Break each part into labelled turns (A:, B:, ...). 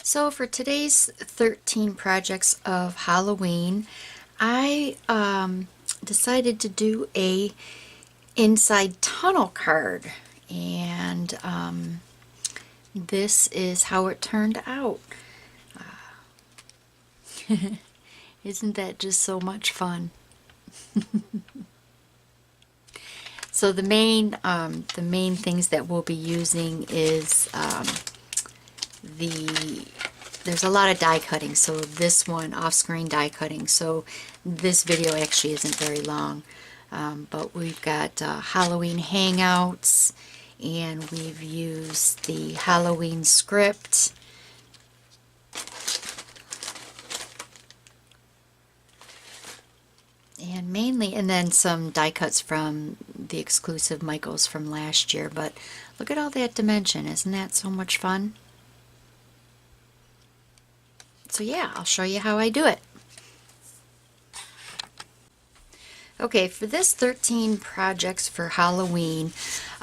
A: So for today's 13 projects of Halloween, I decided to do a inside tunnel card, and this is how it turned out. Isn't that just so much fun? So the main things that we'll be using is there's a lot of die cutting, so this one off-screen die cutting, so this video actually isn't very long, but we've got Halloween Hangouts, and we've used the Halloween script, and then some die cuts from the exclusive Michaels from last year. But look at all that dimension. Isn't that so much fun? So yeah, I'll show you how I do it. Okay, for this 13 projects for Halloween,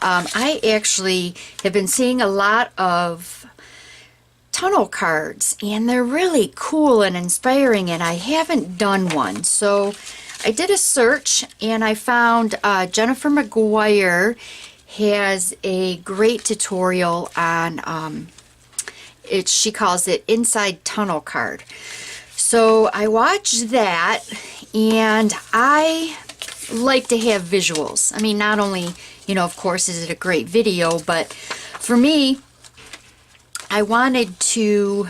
A: I actually have been seeing a lot of tunnel cards, and they're really cool and inspiring, and I haven't done one. So I did a search, and I found Jennifer McGuire has a great tutorial on she calls it Inside Tunnel Card. So I watched that, and I like to have visuals. I mean, not only, of course, is it a great video, but for me, I wanted to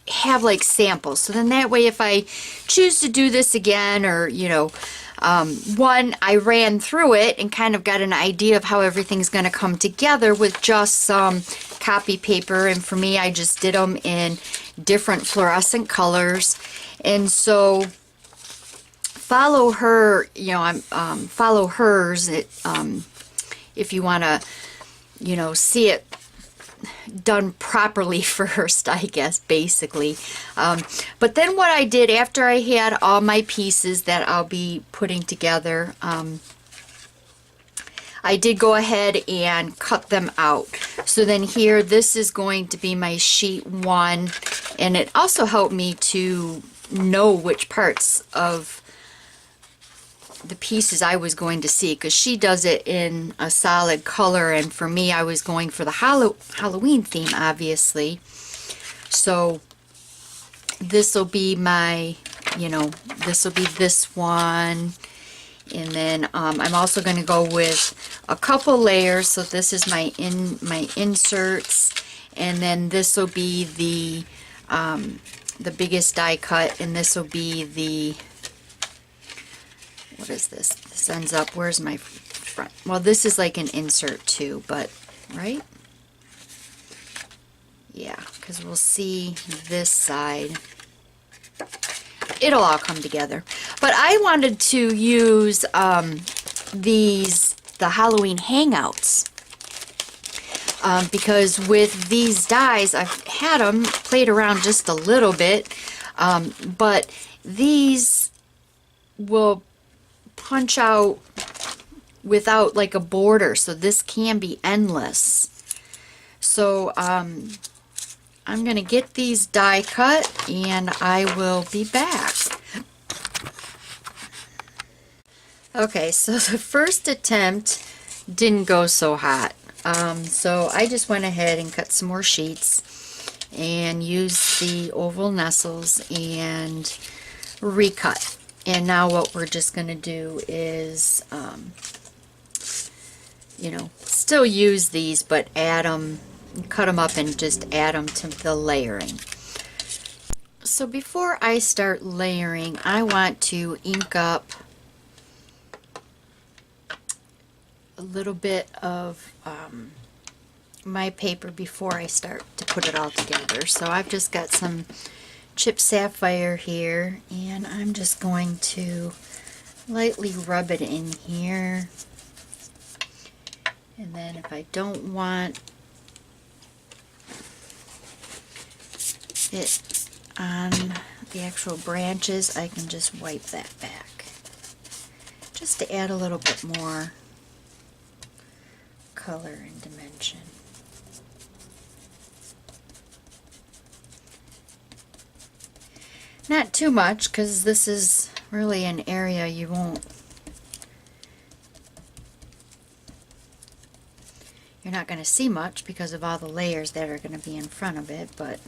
A: have like samples. So then that way, if I choose to do this again, or, one, I ran through it and kind of got an idea of how everything's going to come together with just some copy paper. And for me, I just did them in different fluorescent colors. And so follow her, follow hers if you want to, see it done properly first, I guess, basically. But then what I did after I had all my pieces that I'll be putting together, I did go ahead and cut them out. So then here, this is going to be my sheet 1, and it also helped me to know which parts of the pieces I was going to see, because she does it in a solid color, and for me, I was going for the Halloween theme, obviously. So this will be my, this will be this one. And then I'm also going to go with a couple layers. So this is my inserts, and then this will be the biggest die cut, and this will be the, what is this? This ends up, where's my front? Well, this is like an insert too, but right? Yeah, because we'll see this side. It'll all come together. But I wanted to use the Halloween Hangouts, because with these dies, I've had them, played around just a little bit, but these will punch out without like a border, so this can be endless. So I'm going to get these die cut, and I will be back. Okay, so the first attempt didn't go so hot. So I just went ahead and cut some more sheets and used the oval nestles and recut. And now what we're just going to do is, still use these, but add them, cut them up and just add them to the layering. So before I start layering, I want to ink up a little bit of my paper before I start to put it all together. So I've just got some chipped sapphire here, and I'm just going to lightly rub it in here. And then if I don't want it on the actual branches, I can just wipe that back, just to add a little bit more color and dimension. Not too much, because this is really an area you're not going to see much because of all the layers that are going to be in front of it, but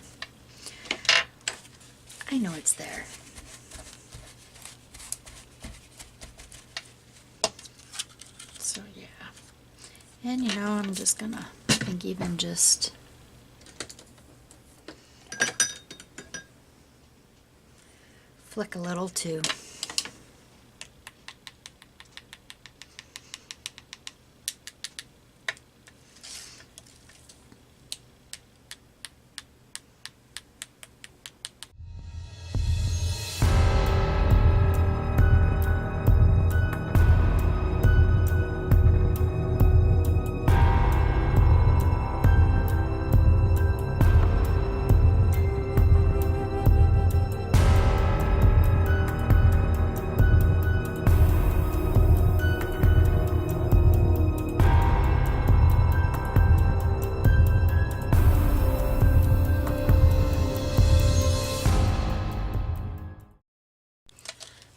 A: I know it's there. So yeah. And you know, I'm just going to, I think even just flick a little too.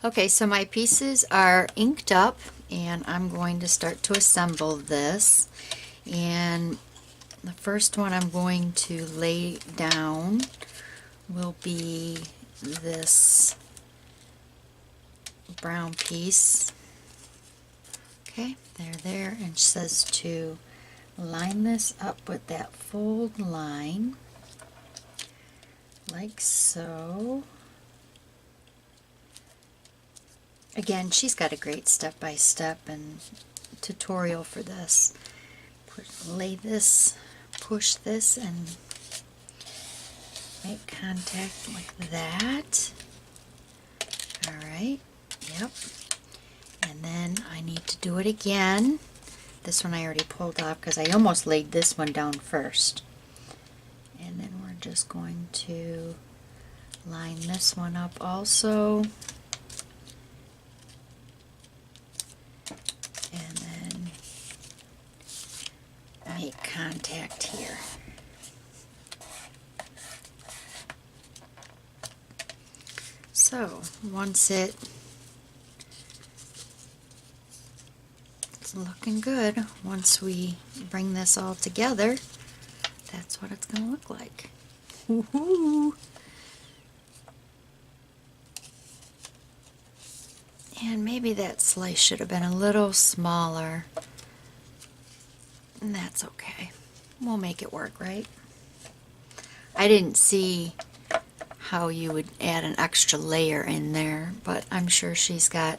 A: Okay, so my pieces are inked up and I'm going to start to assemble this. And the first one I'm going to lay down will be this brown piece. Okay, there, and it says to line this up with that fold line, like so. Again, she's got a great step-by-step and tutorial for this. Lay this, push this, and make contact like that. Alright, yep. And then I need to do it again. This one I already pulled off because I almost laid this one down first. And then we're just going to line this one up also. And then make contact here. So once it's looking good, once we bring this all together, that's what it's going to look like. Woohoo! And maybe that slice should have been a little smaller. And that's okay. We'll make it work, right? I didn't see how you would add an extra layer in there, but I'm sure she's got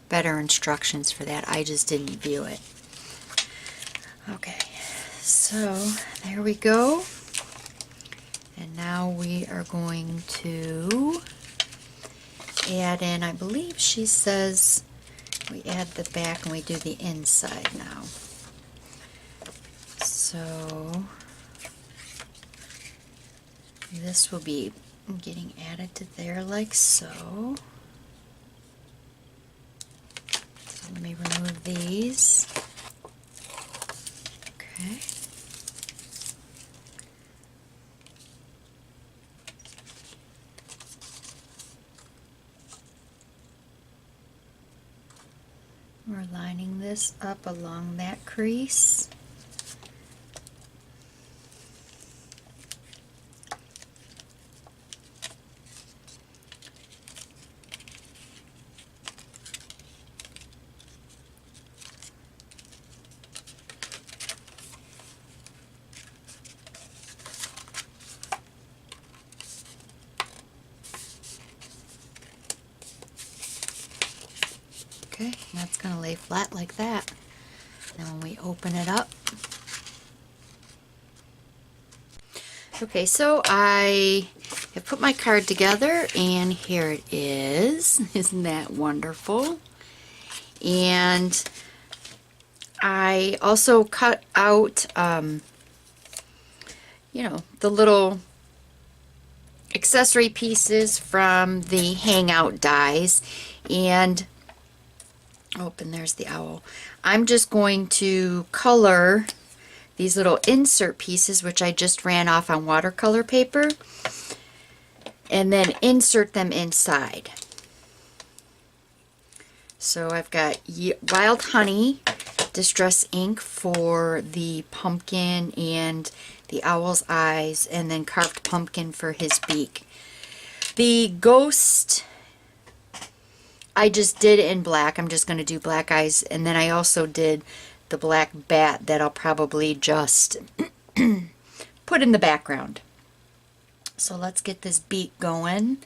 A: better instructions for that. I just didn't view it. Okay, so there we go. And now we are going to add in, I believe she says we add the back and we do the inside now. So this will be getting added to there like so. So let me remove these. Okay. We're lining this up along that crease. Okay, that's going to lay flat like that. Then when we open it up. Okay, so I have put my card together and here it is. Isn't that wonderful? And I also cut out, you know, the little accessory pieces from the Hangout dies. And oh, and there's the owl. I'm just going to color these little insert pieces, which I just ran off on watercolor paper. and then insert them inside. So I've got Wild Honey Distress ink for the pumpkin and the owl's eyes, and then Carved Pumpkin for his beak. The ghost, I just did in black. I'm just going to do black eyes, and then I also did the black bat that I'll probably just put in the background. So let's get this beak going.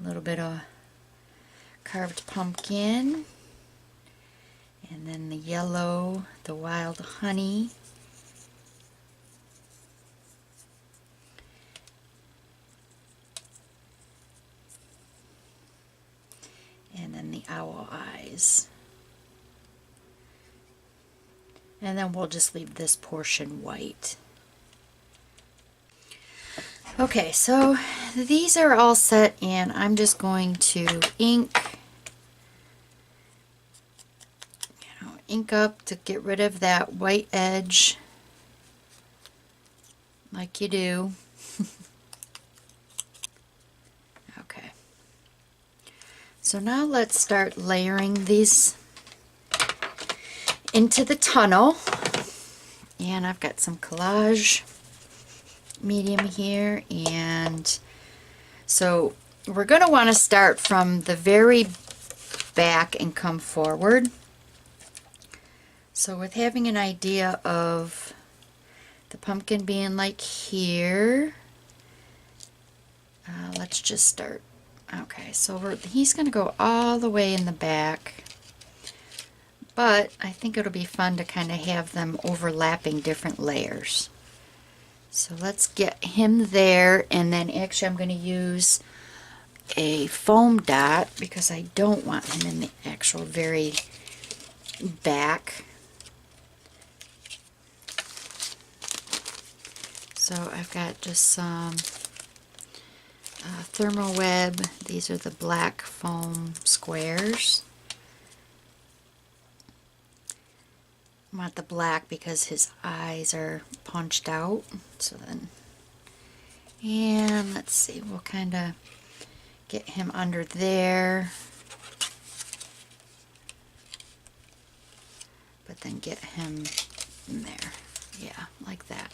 A: A little bit of Carved Pumpkin, and then the yellow, the Wild Honey. And then the owl eyes. And then we'll just leave this portion white. Okay, so these are all set, and I'm just going to ink up to get rid of that white edge like you do. Okay. So now let's start layering these into the tunnel. And I've got some Collage medium here, and so we're going to want to start from the very back and come forward. So with having an idea of the pumpkin being like here, let's just start. Okay, so he's going to go all the way in the back, but I think it'll be fun to kind of have them overlapping different layers. So let's get him there, and then actually I'm going to use a foam dot because I don't want him in the actual very back. So I've got just some Therm-o-Web. These are the black foam squares. I want the black because his eyes are punched out. So then, and let's see, we'll kind of get him under there, but then get him in there. Yeah, like that.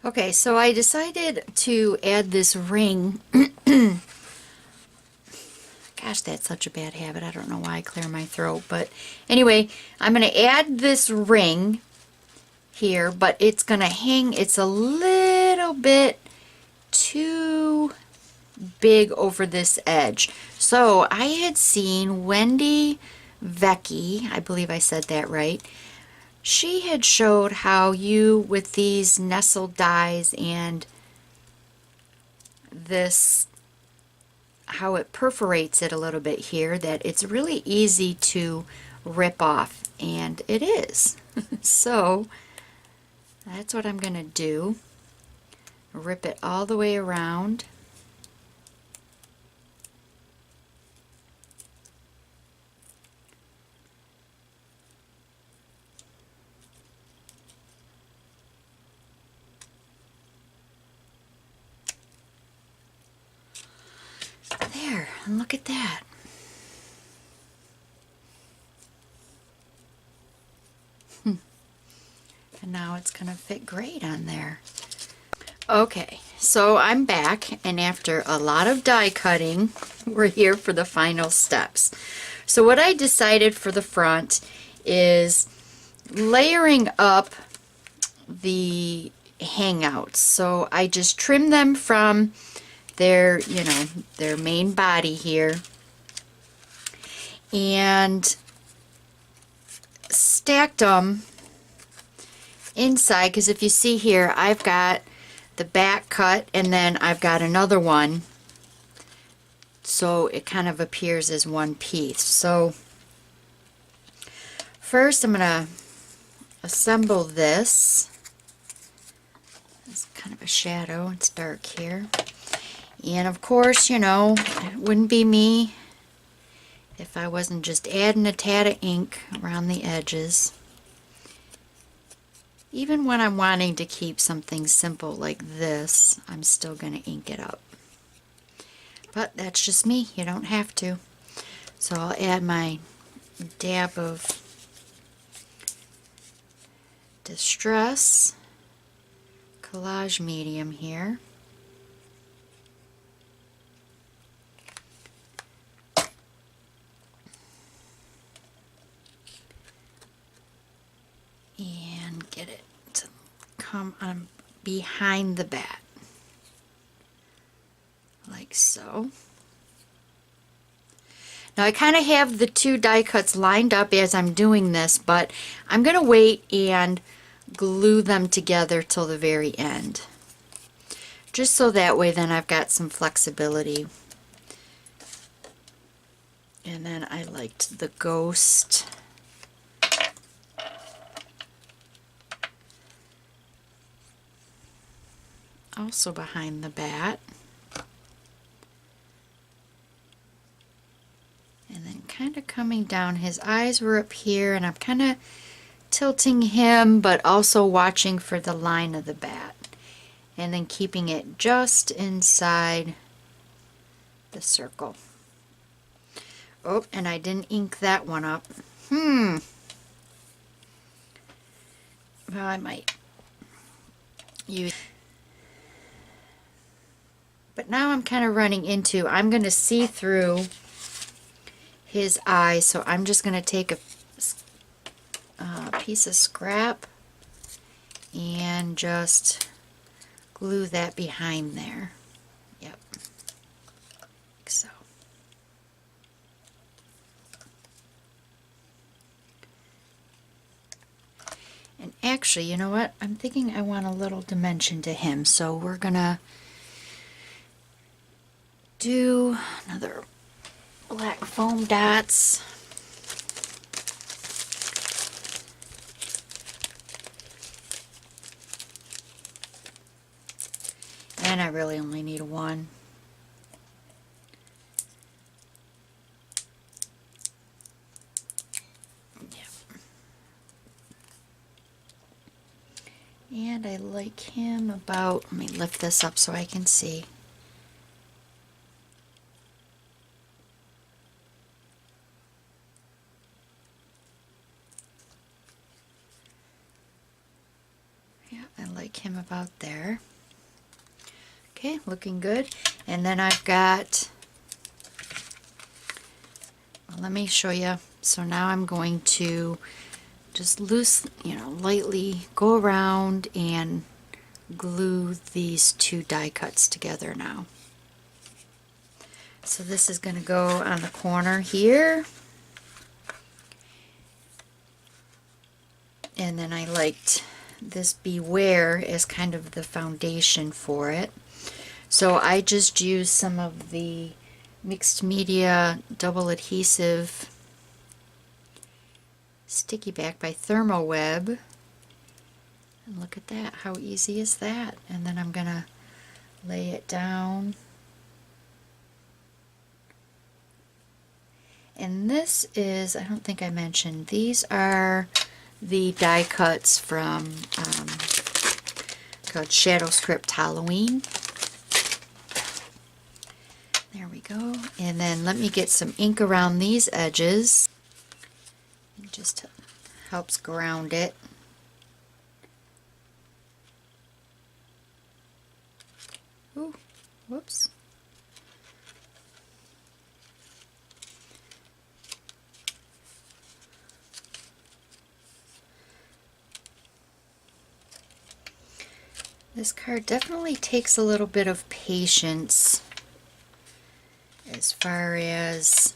A: Okay, so I decided to add this ring. Gosh, that's such a bad habit. I don't know why I clear my throat. But anyway, I'm going to add this ring here, but it's going to hang. It's a little bit too big over this edge. So I had seen Wendy Vecchi, I believe I said that right. She had showed how you, with these nestle dies and this, how it perforates it a little bit here, that it's really easy to rip off, and it is. So that's what I'm going to do. Rip it all the way around. There, and look at that. And now it's going to fit great on there. Okay, so I'm back, and after a lot of die cutting, we're here for the final steps. So what I decided for the front is layering up the hangouts. So I just trimmed them from their, you know, their main body here, and stacked them inside, because if you see here, I've got the back cut, and then I've got another one so it kind of appears as one piece. So first I'm going to assemble this. It's kind of a shadow, it's dark here. And of course, you know, it wouldn't be me if I wasn't just adding a tad of ink around the edges. Even when I'm wanting to keep something simple like this, I'm still going to ink it up. But that's just me, you don't have to. So I'll add my dab of Distress Collage medium here. And get it to come on behind the bat, like so. Now I kind of have the two die cuts lined up as I'm doing this, but I'm going to wait and glue them together till the very end. Just so that way then I've got some flexibility. And then I liked the ghost. Also behind the bat. And then kind of coming down, his eyes were up here, and I'm kind of tilting him, but also watching for the line of the bat. And then keeping it just inside the circle. Oh, and I didn't ink that one up. Well, I might use... But now I'm kind of running into, I'm going to see through his eye, so I'm just going to take a piece of scrap and just glue that behind there. Yep. Like so. And actually, you know what? I'm thinking I want a little dimension to him, so we're going to do another black foam dots. And I really only need one. Yeah. And I like him about, let me lift this up so I can see. Him about there. Okay, looking good. And then I've got, well, let me show you. So now I'm going to just lightly go around and glue these two die cuts together now. So this is going to go on the corner here. And then I liked this Beware as kind of the foundation for it. So I just used some of the mixed media double adhesive sticky back by Therm-o-Web. And look at that, how easy is that? And then I'm gonna lay it down. And this is, I don't think I mentioned, these are the die cuts from called Shadow Script Halloween. There we go. And then let me get some ink around these edges. It just helps ground it. Ooh, whoops. This card definitely takes a little bit of patience as far as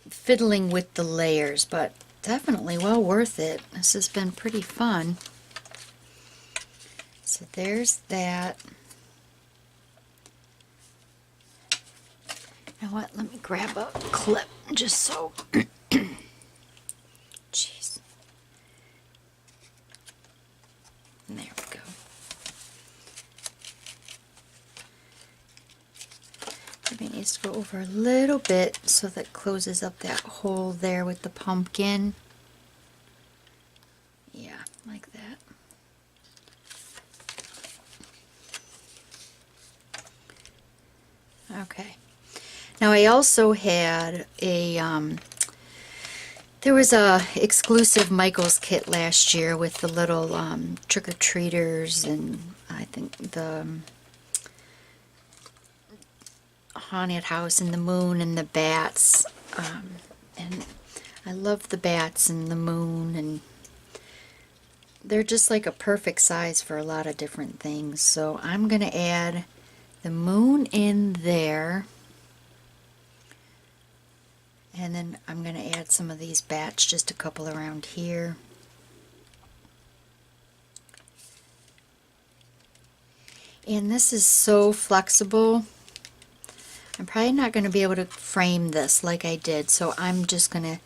A: fiddling with the layers, but definitely well worth it. This has been pretty fun. So there's that. You know what? Let me grab a clip just so. Jeez. There we go. Maybe it needs to go over a little bit so that closes up that hole there with the pumpkin. Yeah, like that. Okay. Now I also had a, there was a exclusive Michael's kit last year with the little trick-or-treaters and I think the haunted house and the moon and the bats. And I love the bats and the moon, and they're just like a perfect size for a lot of different things. So I'm going to add the moon in there. And then I'm going to add some of these bats, just a couple around here. And this is so flexible. I'm probably not going to be able to frame this like I did, so I'm just going to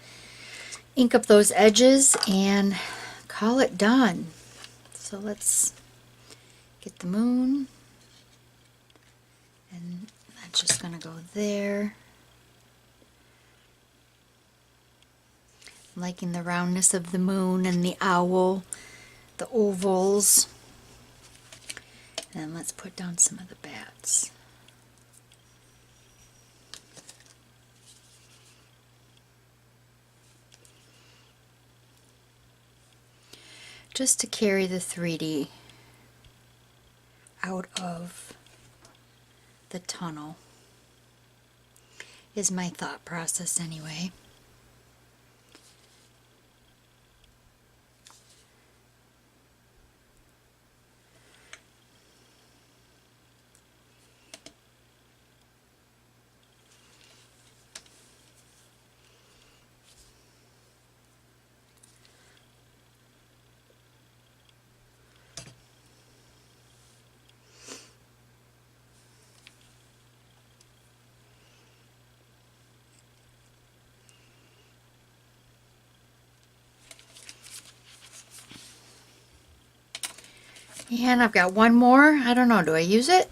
A: ink up those edges and call it done. So let's get the moon, and that's just going to go there. I'm liking the roundness of the moon and the owl, the ovals. And then let's put down some of the bats. Just to carry the 3D out of the tunnel is my thought process anyway. And I've got one more. I don't know, do I use it?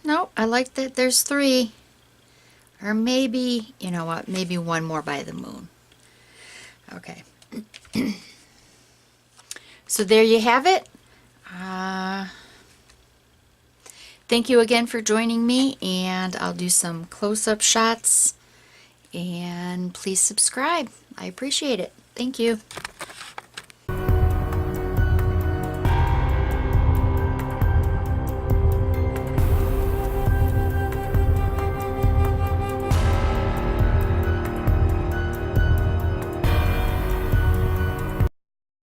A: No, I like that there's 3. Or maybe, you know what, maybe one more by the moon. Okay. So there you have it. Thank you again for joining me, and I'll do some close-up shots. And please subscribe. I appreciate it. Thank you.